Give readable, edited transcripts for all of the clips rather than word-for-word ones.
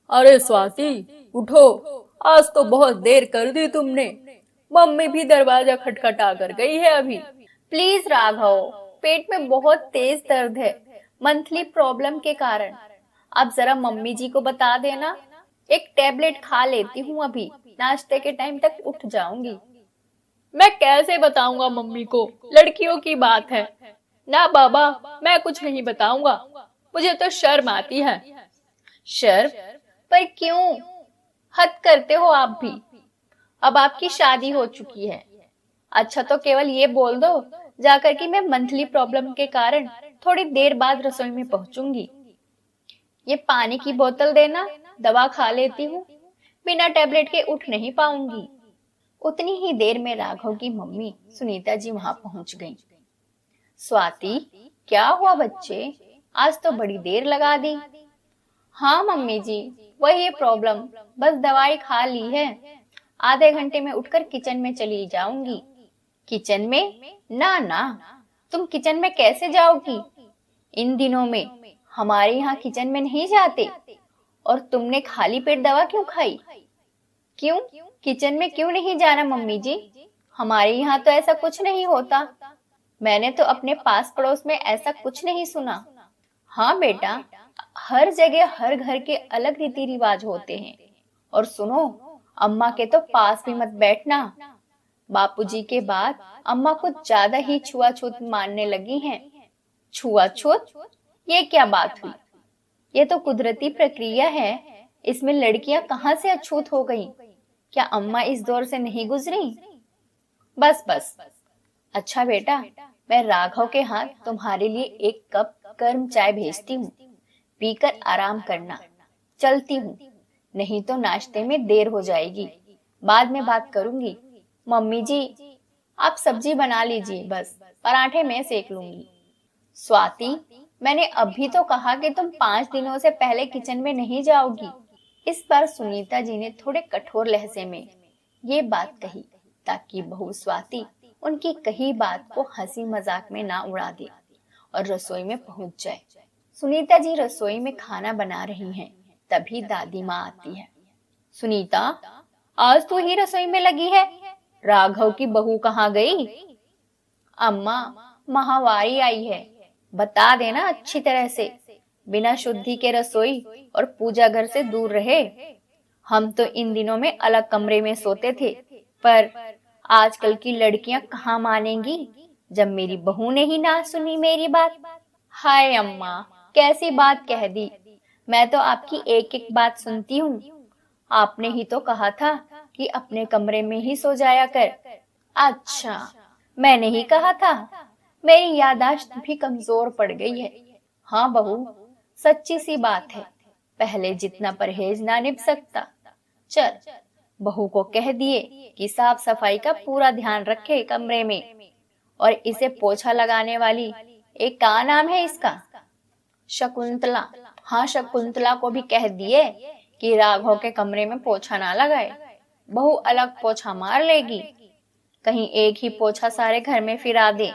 अरे स्वाति, उठो। आज तो बहुत देर कर दी तुमने। मम्मी भी दरवाजा खटखटा कर गई है अभी। प्लीज राघव, पेट में बहुत तेज दर्द है, मंथली प्रॉब्लम के कारण। आप जरा मम्मी जी को बता देना। एक टेबलेट खा लेती हूँ अभी, नाश्ते के टाइम तक उठ जाऊंगी। मैं कैसे बताऊंगा मम्मी को? लड़कियों की बात है ना बाबा। मैं कुछ नहीं बताऊंगा, मुझे तो शर्म आती है। शर्म? पर क्यों? हद करते हो आप भी। अब आपकी शादी हो चुकी है। अच्छा तो केवल ये बोल दो जाकर कि मैं मंथली प्रॉब्लम के कारण थोड़ी देर बाद रसोई में पहुंचूंगी। ये पानी की बोतल देना, दवा खा लेती हूँ। बिना टेबलेट के उठ नहीं पाऊंगी। उतनी ही देर में राघव की मम्मी सुनीता जी वहां पहुंच गईं। स्वाति, क्या हुआ बच्चे? आज तो बड़ी देर लगा दी। हाँ मम्मी जी, वही प्रॉब्लम। बस दवाई खा ली है। आधे घंटे में उठकर किचन में चली जाऊंगी। किचन में? ना ना, तुम किचन में कैसे जाओगी? इन दिनों में हमारे यहाँ किचन में नहीं जाते। और तुमने खाली पेट दवा क्यों खाई? क्यों? किचन में क्यों नहीं जाना मम्मी जी? हमारे यहाँ तो ऐसा कुछ नहीं होता। मैंने तो अपने पास पड़ोस में ऐसा कुछ नहीं सुना। हाँ बेटा, हर जगह हर घर के अलग रीति रिवाज होते हैं। और सुनो, अम्मा के तो पास भी मत बैठना। बापूजी के बाद अम्मा कुछ ज्यादा ही छुआछूत मानने लगी हैं। छुआछूत? ये क्या बात हुई? ये तो कुदरती प्रक्रिया है। इसमें लड़कियां कहाँ से अछूत हो गईं? क्या अम्मा इस दौर से नहीं गुजरी? बस बस। अच्छा बेटा, मैं राघव के हाथ तुम्हारे लिए एक कप गर्म चाय भेजती हूँ। पीकर आराम करना। चलती हूँ, नहीं तो नाश्ते में देर हो जाएगी। बाद में बात करूंगी। मम्मी जी, आप सब्जी बना लीजिए, बस पराठे मैं सेक लूंगी। स्वाति, मैंने अभी तो कहा कि तुम 5 दिनों से पहले किचन में नहीं जाओगी। इस बार सुनीता जी ने थोड़े कठोर लहजे में ये बात कही, ताकि बहू स्वाति उनकी कही बात को हंसी मजाक में ना उड़ा दे और रसोई में पहुंच जाए। सुनीता जी रसोई में खाना बना रही हैं, तभी दादी माँ आती है। सुनीता, आज तू ही रसोई में लगी है? राघव की बहू कहाँ गई? अम्मा, माहवारी आई है। बता देना अच्छी तरह से, बिना शुद्धि के रसोई और पूजा घर से दूर रहे। हम तो इन दिनों में अलग कमरे में सोते थे, पर आजकल की लड़कियां कहाँ मानेंगी जब मेरी बहू ने ही ना सुनी मेरी बात। हाय अम्मा, कैसी बात कह दी। मैं तो आपकी एक एक बात सुनती हूँ। आपने ही तो कहा था कि अपने कमरे में ही सो जाया कर। अच्छा, मैंने ही कहा था। मेरी याददाश्त भी कमजोर पड़ गई है। हाँ बहू, सच्ची सी बात है। पहले जितना परहेज ना निभ सकता। चल, बहू को कह दिए कि साफ सफाई का पूरा ध्यान रखे कमरे में। और इसे पोछा लगाने वाली, एक का नाम है इसका? शकुंतला। हाँ, शकुंतला को भी कह दिए कि राघव के कमरे में पोछा ना लगाए। बहू अलग पोछा मार लेगी। कहीं एक ही पोछा सारे घर में फिरा दे।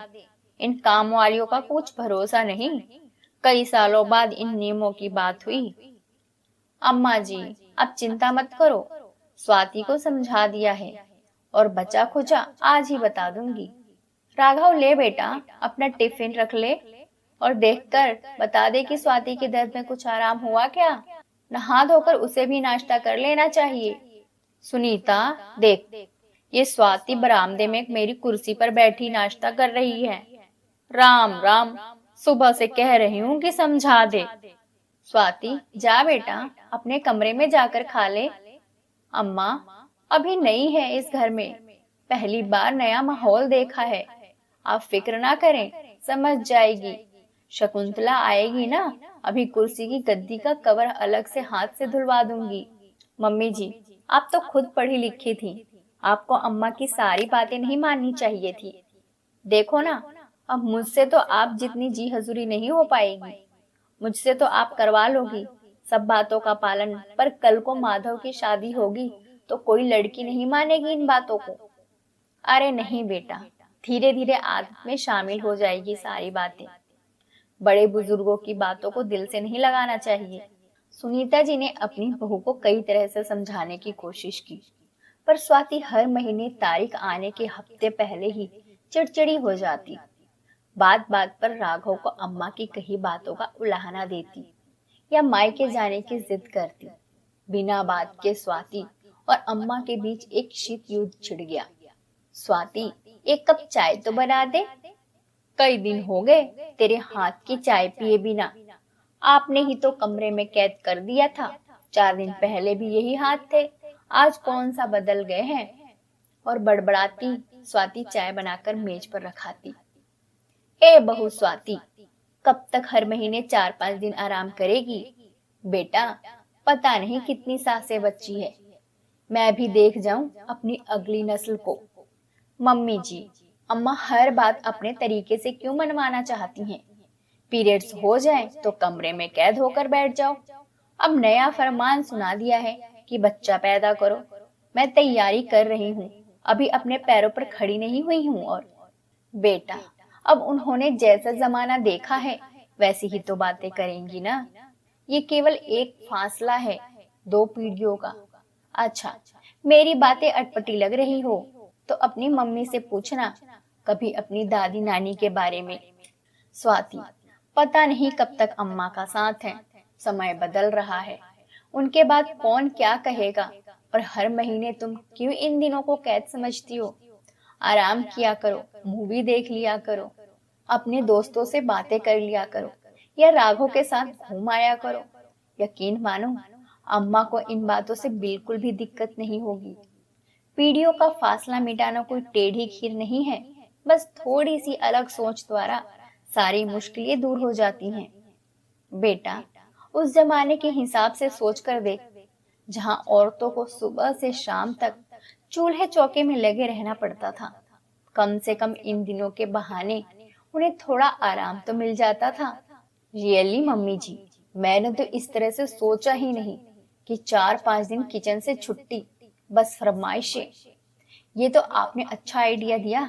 इन काम वालियों का कुछ भरोसा नहीं। कई सालों बाद इन नियमों की बात हुई। अम्मा जी, आप चिंता मत करो। स्वाति को समझा दिया है और बचा खुचा आज ही बता दूंगी। राघव, ले बेटा, अपना टिफिन रख ले और देखकर बता दे कि स्वाति के दर्द में कुछ आराम हुआ क्या। नहा धोकर उसे भी नाश्ता कर लेना चाहिए। सुनीता, देख, ये स्वाति बरामदे में मेरी कुर्सी पर बैठी नाश्ता कर रही है। राम राम, सुबह से कह रही हूँ कि समझा दे। स्वाति, जा बेटा, अपने कमरे में जाकर खा ले। अम्मा, अभी नई है इस घर में, पहली बार नया माहौल देखा है। आप फिक्र ना करें, समझ जाएगी। शकुंतला आएगी ना, अभी कुर्सी की गद्दी का कवर अलग से हाथ से धुलवा दूंगी। मम्मी जी, आप तो खुद पढ़ी लिखी थी, आपको अम्मा की सारी बातें नहीं माननी चाहिए थी। देखो ना, अब मुझसे तो आप जितनी जी हजूरी नहीं हो पाएगी। मुझसे तो आप करवा लोगी सब बातों का पालन, पर कल को माधव की शादी होगी तो कोई लड़की नहीं मानेगी इन बातों को। अरे नहीं बेटा, धीरे धीरे आदत में शामिल हो जाएगी सारी बातें। बड़े बुजुर्गों की बातों को दिल से नहीं लगाना चाहिए। सुनीता जी ने अपनी बहू को कई तरह से समझाने की कोशिश की, पर स्वाति हर महीने तारीख आने के हफ्ते पहले ही चिड़चिड़ी हो जाती। बात बात पर राघव को अम्मा की कही बातों का उलाहना देती या मायके जाने की जिद करती। बिना बात के स्वाति और अम्मा के बीच एक शीत युद्ध छिड़ गया। स्वाति, एक कप चाय तो बना दे। कई दिन हो गए तेरे हाथ की चाय पिए बिना। आपने ही तो कमरे में कैद कर दिया था। 4 दिन पहले भी यही हाथ थे, आज कौन सा बदल गए हैं। और बड़बड़ाती स्वाति चाय बनाकर मेज पर रखाती। ए बहू स्वाति, कब तक हर महीने 4-5 दिन आराम करेगी? बेटा, पता नहीं कितनी सांसें बची है। मैं भी देख जाऊं अपनी अगली नस्ल को। मम्मी जी, अम्मा हर बात अपने तरीके से क्यों मनवाना चाहती हैं? पीरियड्स हो जाए तो कमरे में कैद होकर बैठ जाओ। अब नया फरमान सुना दिया है कि बच्चा पैदा करो। मैं तैयारी कर रही हूँ, अभी अपने पैरों पर खड़ी नहीं हुई हूँ। और बेटा, अब उन्होंने जैसा जमाना देखा है वैसी ही तो बातें करेंगी ना। ये केवल एक फासला है 2 पीढ़ियों का। अच्छा, मेरी बातें अटपटी लग रही हो तो अपनी मम्मी से पूछना, कभी अपनी दादी नानी के बारे में। स्वाति, पता नहीं कब तक अम्मा का साथ है। समय बदल रहा है, उनके बाद कौन क्या कहेगा। और हर महीने तुम क्यों इन दिनों को कैद समझती हो? आराम किया करो, मूवी देख लिया करो, अपने दोस्तों से बातें कर लिया करो या राघव के साथ घूम आया करो। यकीन मानो, अम्मा को इन बातों से बिल्कुल भी दिक्कत नहीं होगी। पीढ़ियों का फासला मिटाना कोई टेढ़ी खीर नहीं है। बस थोड़ी सी अलग सोच द्वारा सारी मुश्किलें दूर हो जाती हैं। बेटा, उस जमाने के हिसाब से सोच कर देख, जहां औरतों को सुबह से शाम तक चूल्हे चौके में लगे रहना पड़ता था। कम से कम इन दिनों के बहाने उन्हें थोड़ा आराम तो मिल जाता था। रियली मम्मी जी, मैंने तो इस तरह से सोचा ही नहीं कि 4-5 दिन किचन से छुट्टी, बस फरमाइशें। ये तो आपने अच्छा आइडिया दिया।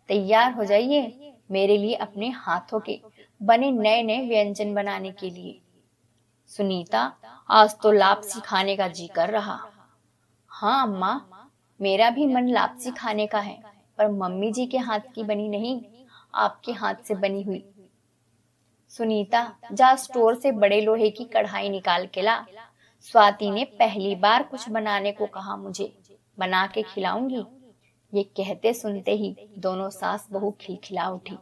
तैयार हो जाइए मेरे लिए अपने हाथों के बने नए नए व्यंजन बनाने के लिए। सुनीता, आज तो लापसी खाने का जी कर रहा। हाँ अम्मा, मेरा भी मन लापसी खाने का है, पर मम्मी जी के हाथ की बनी नहीं, आपके हाथ से बनी हुई। सुनीता, जा स्टोर से बड़े लोहे की कढ़ाई निकाल के ला। स्वाति ने पहली बार कुछ बनाने को कहा मुझे, बना के खिलाऊंगी। ये कहते सुनते ही दोनों सास बहू खिलखिला उठी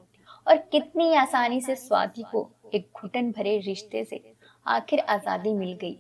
और कितनी आसानी से स्वाति को एक घुटन भरे रिश्ते से आखिर आजादी मिल गई।